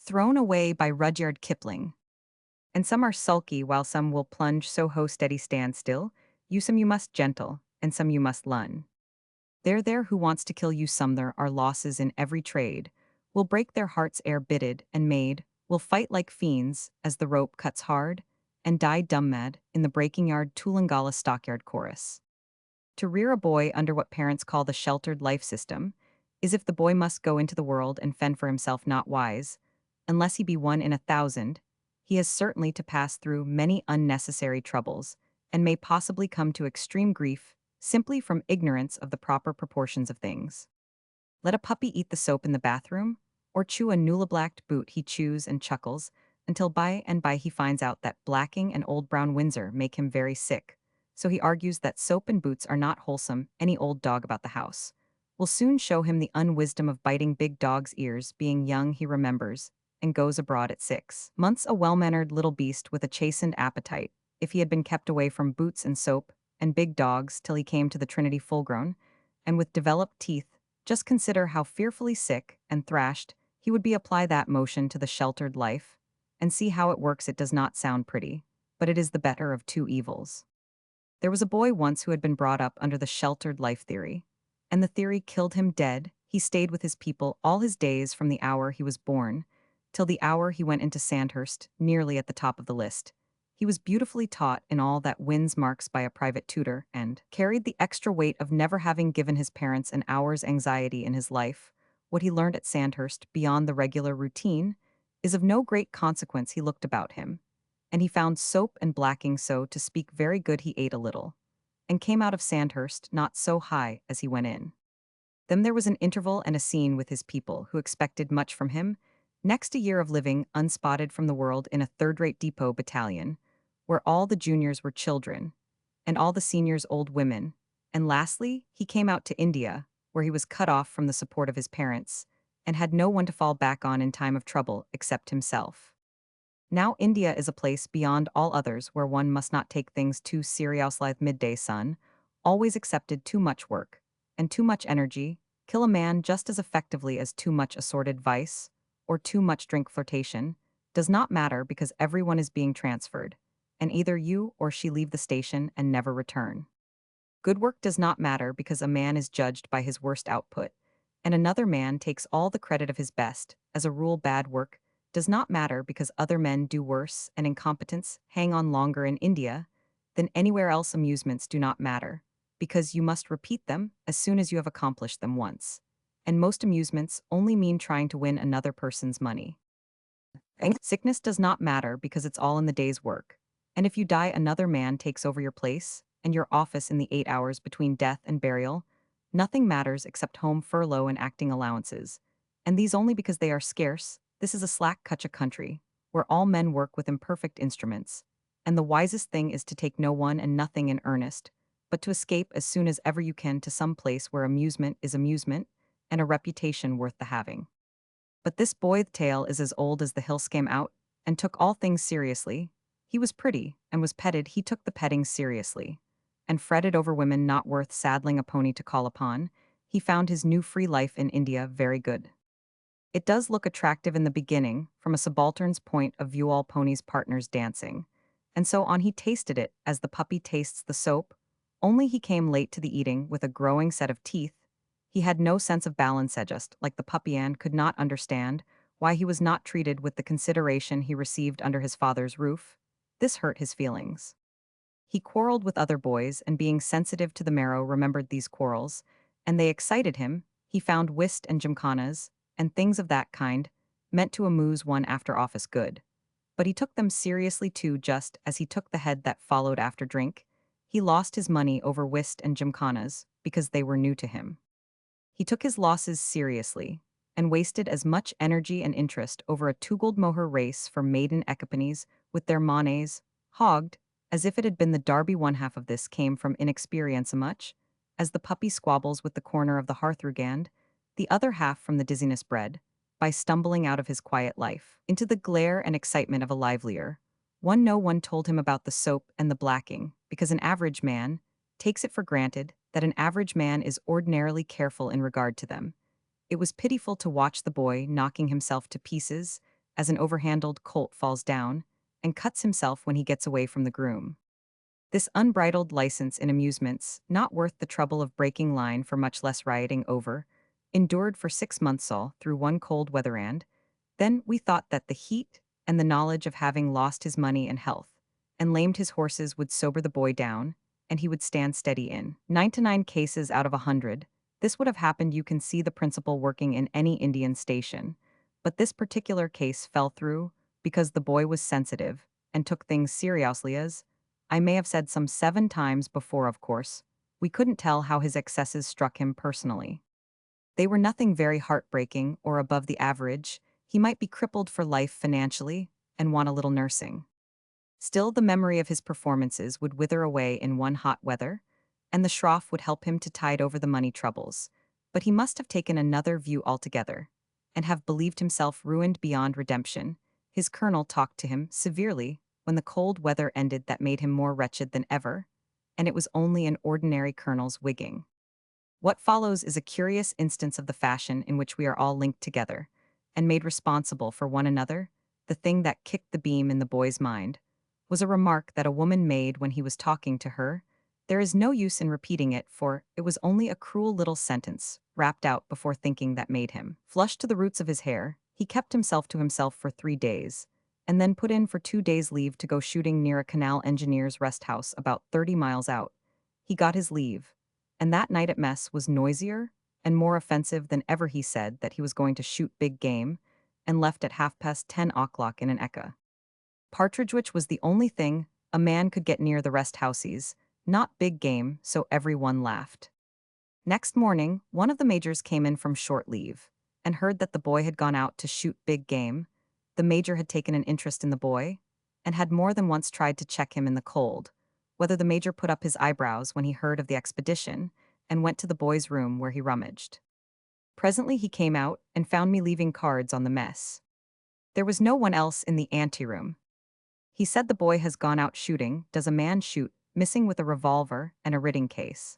Thrown away by Rudyard Kipling. And some are sulky, while some will plunge so ho steady stand still. You some you must gentle, and some you must lun. There who wants to kill you some there are losses in every trade. Will break their hearts ere bitted and made, will fight like fiends as the rope cuts hard, and die dumb mad in the breaking yard Tulangala stockyard chorus. To rear a boy under what parents call the sheltered life system is if the boy must go into the world and fend for himself not wise, unless he be one in 1,000, he has certainly to pass through many unnecessary troubles, and may possibly come to extreme grief simply from ignorance of the proper proportions of things. Let a puppy eat the soap in the bathroom, or chew a newly-blacked boot he chews and chuckles, until by and by he finds out that blacking and old brown Windsor make him very sick. So he argues that soap and boots are not wholesome. Any old dog about the house will soon show him the unwisdom of biting big dog's ears. Being young, he remembers, and goes abroad at 6 months, a well-mannered little beast with a chastened appetite, if he had been kept away from boots and soap and big dogs till he came to the Trinity full-grown, and with developed teeth. Just consider how fearfully sick and thrashed he would be. Apply that motion to the sheltered life, and see how it works. It does not sound pretty, but it is the better of two evils. There was a boy once who had been brought up under the sheltered life theory, and the theory killed him dead. He stayed with his people all his days from the hour he was born till the hour he went into Sandhurst, nearly at the top of the list. He was beautifully taught in all that wins marks by a private tutor, and carried the extra weight of never having given his parents an hour's anxiety in his life. What he learned at Sandhurst, beyond the regular routine, is of no great consequence. He looked about him, and he found soap and blacking, so to speak, very good. He ate a little, and came out of Sandhurst not so high as he went in. Then there was an interval and a scene with his people, who expected much from him. Next, a year of living unspotted from the world in a third-rate depot battalion, where all the juniors were children, and all the seniors old women. And lastly, he came out to India, where he was cut off from the support of his parents, and had no one to fall back on in time of trouble except himself. Now India is a place beyond all others where one must not take things too serious. Like midday sun, always accepted too much work, and too much energy, kill a man just as effectively as too much assorted vice, or too much drink. Flirtation does not matter because everyone is being transferred, and either you or she leave the station and never return. Good work does not matter because a man is judged by his worst output, and another man takes all the credit of his best. As a rule, bad work does not matter because other men do worse, and incompetence hang on longer in India than anywhere else. Amusements do not matter because you must repeat them as soon as you have accomplished them once, and most amusements only mean trying to win another person's money. And sickness does not matter because it's all in the day's work, and if you die, another man takes over your place and your office in the 8 hours between death and burial. Nothing matters except home furlough and acting allowances, and these only because they are scarce. This is a slack cutcha country, where all men work with imperfect instruments, and the wisest thing is to take no one and nothing in earnest, but to escape as soon as ever you can to some place where amusement is amusement, and a reputation worth the having. But this boy's tale is as old as the hill. Came out, and took all things seriously. He was pretty, and was petted. He took the petting seriously, and fretted over women not worth saddling a pony to call upon. He found his new free life in India very good. It does look attractive in the beginning, from a subaltern's point of view, all ponies' partners dancing. And so on he tasted it, as the puppy tastes the soap, only he came late to the eating with a growing set of teeth. He had no sense of balance, just like the puppy, and could not understand why he was not treated with the consideration he received under his father's roof. This hurt his feelings. He quarreled with other boys, and being sensitive to the marrow, remembered these quarrels, and they excited him. He found whist and gymkhanas, and things of that kind, meant to amuse one after office good. But he took them seriously too, just as he took the head that followed after drink. He lost his money over whist and gymkhanas, because they were new to him. He took his losses seriously, and wasted as much energy and interest over a two-gold moher race for maiden equipanes with their monnets, hogged, as if it had been the Derby. One half of this came from inexperience much, as the puppy squabbles with the corner of the hearthrugand, the other half from the dizziness bred, by stumbling out of his quiet life, into the glare and excitement of a livelier one. No one told him about the soap and the blacking, because an average man takes it for granted that an average man is ordinarily careful in regard to them. It was pitiful to watch the boy knocking himself to pieces, as an overhandled colt falls down and cuts himself when he gets away from the groom. This unbridled license in amusements, not worth the trouble of breaking line for much less rioting over, endured for 6 months all through one cold weather then we thought that the heat and the knowledge of having lost his money and health and lamed his horses would sober the boy down, and he would stand steady in 99 cases out of 100. This would have happened. You can see the principle working in any Indian station. But this particular case fell through because the boy was sensitive and took things seriously as I may have said some 7 times before, of course. We couldn't tell how his excesses struck him personally. They were nothing very heartbreaking or above the average. He might be crippled for life financially and want a little nursing. Still, the memory of his performances would wither away in one hot weather, and the schroff would help him to tide over the money troubles. But he must have taken another view altogether, and have believed himself ruined beyond redemption. His colonel talked to him severely when the cold weather ended that made him more wretched than ever, and it was only an ordinary colonel's wigging. What follows is a curious instance of the fashion in which we are all linked together, and made responsible for one another. The thing that kicked the beam in the boy's mind was a remark that a woman made when he was talking to her. There is no use in repeating it, for it was only a cruel little sentence, rapped out before thinking, that made him flush to the roots of his hair. He kept himself to himself for 3 days, and then put in for 2 days' leave to go shooting near a canal engineer's rest house about 30 miles out. He got his leave, and that night at mess was noisier and more offensive than ever. He said that he was going to shoot big game, and left at 10:30 in an eka. Partridge, which was the only thing a man could get near the rest houses, not big game, so everyone laughed. Next morning, one of the majors came in from short leave, and heard that the boy had gone out to shoot big game. The major had taken an interest in the boy, and had more than once tried to check him in the cold. Whether the major put up his eyebrows when he heard of the expedition, and went to the boy's room where he rummaged. Presently he came out and found me leaving cards on the mess. There was no one else in the anteroom. He said, "The boy has gone out shooting. Does a man shoot, missing with a revolver and a writing case?"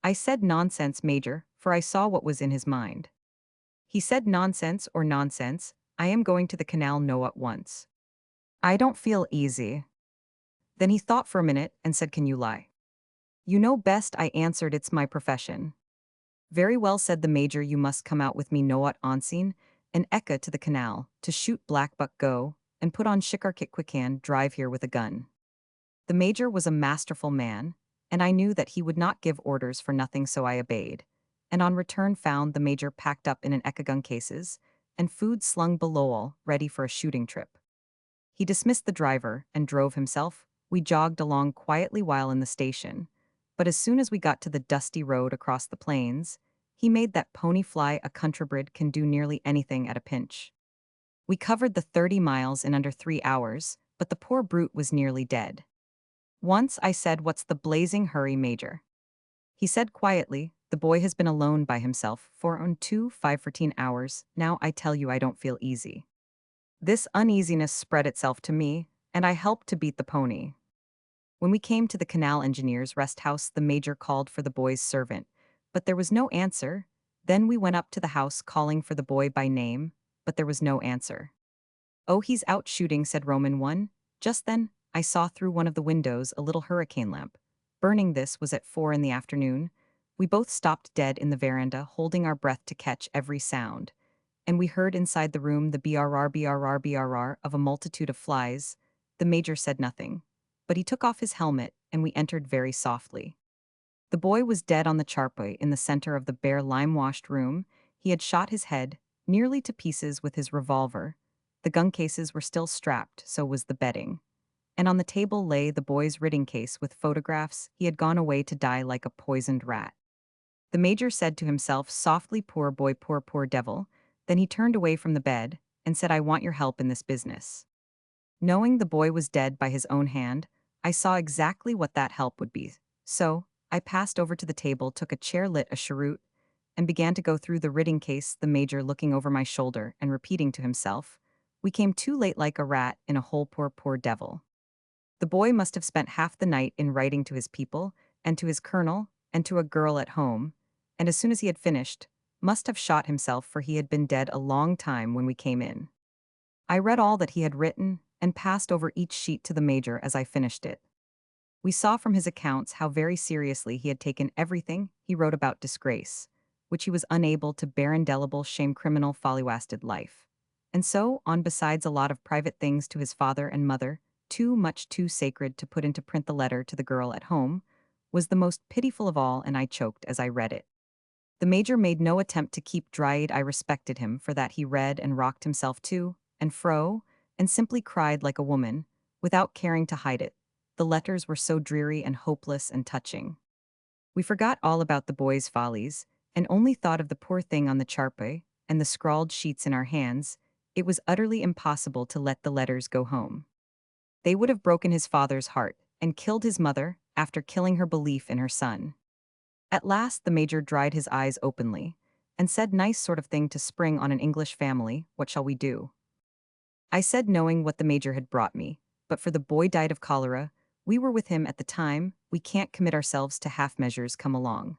I said, "Nonsense, Major," for I saw what was in his mind. He said, "Nonsense or nonsense, I am going to the canal no at once. I don't feel easy." Then he thought for a minute and said, "Can you lie?" "You know best," I answered, "it's my profession." "Very well," said the major, "you must come out with me noat onsen, and eka to the canal, to shoot blackbuck. Go, and put on shikar kit quickhand, drive here with a gun." The major was a masterful man, and I knew that he would not give orders for nothing, so I obeyed, and on return found the major packed up in an eka gun cases, and food slung below all, ready for a shooting trip. He dismissed the driver and drove himself. We jogged along quietly while in the station, but as soon as we got to the dusty road across the plains, he made that pony fly. A countrybred can do nearly anything at a pinch. We covered the 30 miles in under 3 hours, but the poor brute was nearly dead. Once I said, "What's the blazing hurry, Major?" He said quietly, "The boy has been alone by himself for on 14 hours. Now I tell you I don't feel easy." This uneasiness spread itself to me, and I helped to beat the pony. When we came to the canal engineer's rest house, the major called for the boy's servant, but there was no answer. Then we went up to the house calling for the boy by name, but there was no answer. "Oh, he's out shooting," said Roman 1. Just then, I saw through one of the windows a little hurricane lamp. Burning. This was at 4 in the afternoon. We both stopped dead in the veranda, holding our breath to catch every sound, and we heard inside the room the brr of a multitude of flies. The major said nothing, but he took off his helmet, and we entered very softly. The boy was dead on the charpoy in the center of the bare lime-washed room. He had shot his head nearly to pieces with his revolver. The gun cases were still strapped, so was the bedding. And on the table lay the boy's writing case with photographs. He had gone away to die like a poisoned rat. The major said to himself softly, "Poor boy, poor devil." Then he turned away from the bed and said, "I want your help in this business." Knowing the boy was dead by his own hand, I saw exactly what that help would be. So I passed over to the table, took a chair, lit a cheroot, and began to go through the writing case, the major looking over my shoulder and repeating to himself, "We came too late like a rat in a hole, poor devil." The boy must have spent half the night in writing to his people, and to his colonel, and to a girl at home, and as soon as he had finished, must have shot himself, for he had been dead a long time when we came in. I read all that he had written and passed over each sheet to the major as I finished it. We saw from his accounts how very seriously he had taken everything he wrote about disgrace, which he was unable to bear indelible shame criminal folly-wasted life. And so on besides a lot of private things to his father and mother, too much too sacred to put into print the letter to the girl at home, was the most pitiful of all and I choked as I read it. The major made no attempt to keep dry-eyed. I respected him for that he read and rocked himself to and fro, and simply cried like a woman, without caring to hide it. The letters were so dreary and hopeless and touching. We forgot all about the boy's follies, and only thought of the poor thing on the charpe and the scrawled sheets in our hands. It was utterly impossible to let the letters go home. They would have broken his father's heart and killed his mother after killing her belief in her son. At last the major dried his eyes openly and said, "Nice sort of thing to spring on an English family, what shall we do?" I said, knowing what the major had brought me, "But for the boy died of cholera, we were with him at the time, we can't commit ourselves to half measures, come along."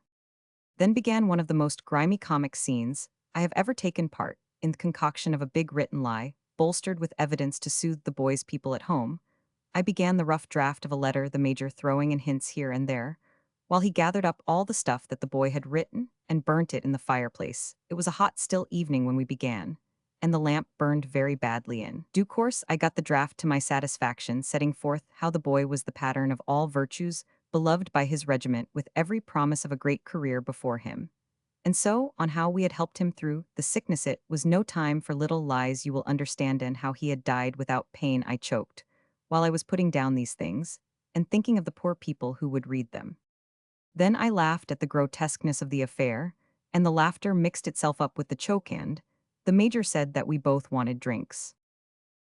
Then began one of the most grimy comic scenes I have ever taken part in, the concoction of a big written lie, bolstered with evidence to soothe the boy's people at home. I began the rough draft of a letter, the major throwing in hints here and there, while he gathered up all the stuff that the boy had written and burnt it in the fireplace. It was a hot, still evening when we began, and the lamp burned very badly. In due course, I got the draft to my satisfaction, setting forth how the boy was the pattern of all virtues, beloved by his regiment, with every promise of a great career before him. And so, on how we had helped him through the sickness. It was no time for little lies, you will understand, and how he had died without pain. I choked, while I was putting down these things, and thinking of the poor people who would read them. Then I laughed at the grotesqueness of the affair, and the laughter mixed itself up with the choke, and the major said that we both wanted drinks.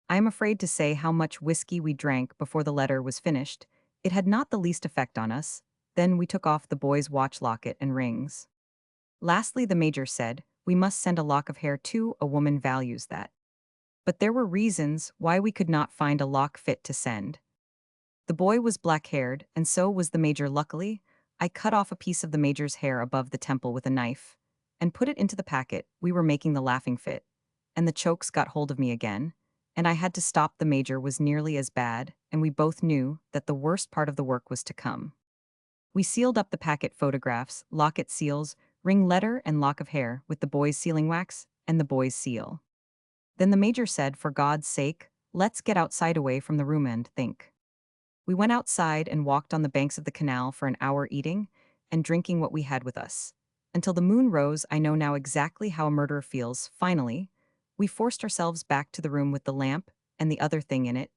I am afraid to say how much whiskey we drank before the letter was finished. It had not the least effect on us. Then we took off the boy's watch locket and rings. Lastly, the major said, "We must send a lock of hair too, a woman values that." But there were reasons why we could not find a lock fit to send. The boy was black-haired, and so was the major. Luckily, I cut off a piece of the major's hair above the temple with a knife, and put it into the packet. We were making the laughing fit, and the chokes got hold of me again, and I had to stop. The major was nearly as bad, and we both knew that the worst part of the work was to come. We sealed up the packet, photographs, locket seals, ring letter and lock of hair, with the boy's sealing wax and the boy's seal. Then the major said, "For God's sake, let's get outside away from the room and think." We went outside and walked on the banks of the canal for an hour, eating and drinking what we had with us, until the moon rose. I know now exactly how a murderer feels. Finally, we forced ourselves back to the room with the lamp and the other thing in it,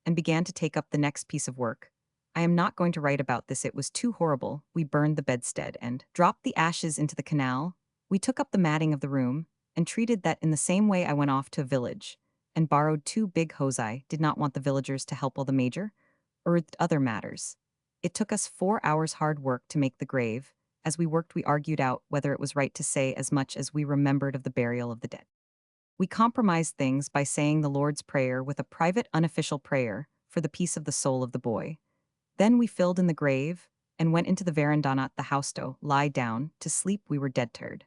and began to take up the next piece of work. I am not going to write about this, it was too horrible. We burned the bedstead and dropped the ashes into the canal. We took up the matting of the room and treated that in the same way. I went off to a village and borrowed 2 big hose. I did not want the villagers to help while the major earthed other matters. It took us 4 hours hard work to make the grave. As we worked, we argued out whether it was right to say as much as we remembered of the burial of the dead. We compromised things by saying the Lord's Prayer with a private unofficial prayer for the peace of the soul of the boy. Then we filled in the grave and went into the verandana, the house, to lie down to sleep. We were dead tired.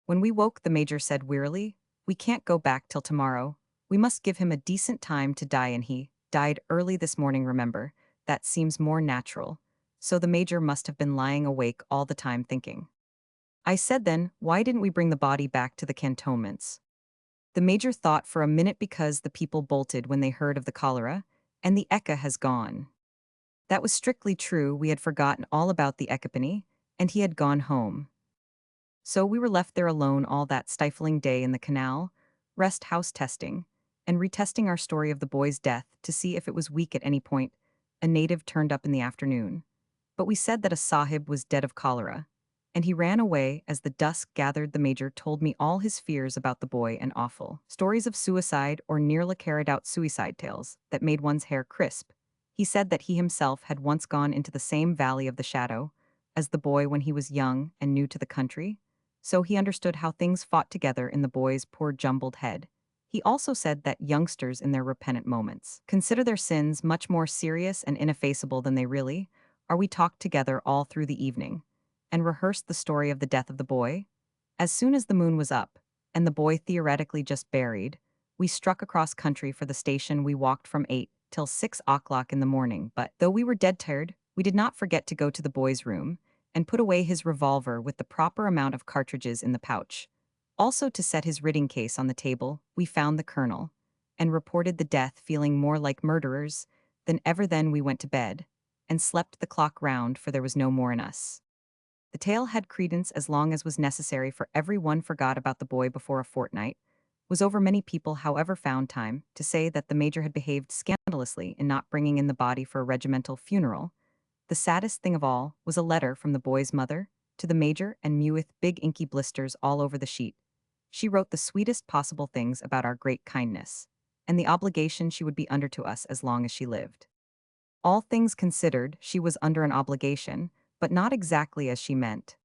When we woke, the major said wearily, "We can't go back till tomorrow. We must give him a decent time to die, and he died early this morning, remember. That seems more natural." So the major must have been lying awake all the time thinking. I said then, "Why didn't we bring the body back to the cantonments?" The major thought for a minute. "Because the people bolted when they heard of the cholera, and the Eka has gone." That was strictly true. We had forgotten all about the Ekipany, and he had gone home. So we were left there alone all that stifling day in the canal, rest house, testing and retesting our story of the boy's death to see if it was weak at any point. A native turned up in the afternoon, but we said that a sahib was dead of cholera, and he ran away. As the dusk gathered, the major told me all his fears about the boy and awful stories of suicide or nearly carried out suicide tales that made one's hair crisp. He said that he himself had once gone into the same valley of the shadow as the boy when he was young and new to the country, so he understood how things fought together in the boy's poor jumbled head. He also said that youngsters in their repentant moments consider their sins much more serious and ineffaceable than they really are. We talked together all through the evening and rehearsed the story of the death of the boy. As soon as the moon was up, and the boy theoretically just buried, We struck across country for the station. We walked from 8 till 6 o'clock in the morning, but though we were dead tired, we did not forget to go to the boy's room and put away his revolver with the proper amount of cartridges in the pouch. Also, to set his writing case on the table, we found the colonel and reported the death, feeling more like murderers than ever. Then we went to bed and slept the clock round, for there was no more in us. The tale had credence as long as was necessary, for every one forgot about the boy before a fortnight was over. Many people, however, found time to say that the major had behaved scandalously in not bringing in the body for a regimental funeral. The saddest thing of all was a letter from the boy's mother to the major, and with big inky blisters all over the sheet. She wrote the sweetest possible things about our great kindness and the obligation she would be under to us as long as she lived. All things considered, she was under an obligation, but not exactly as she meant.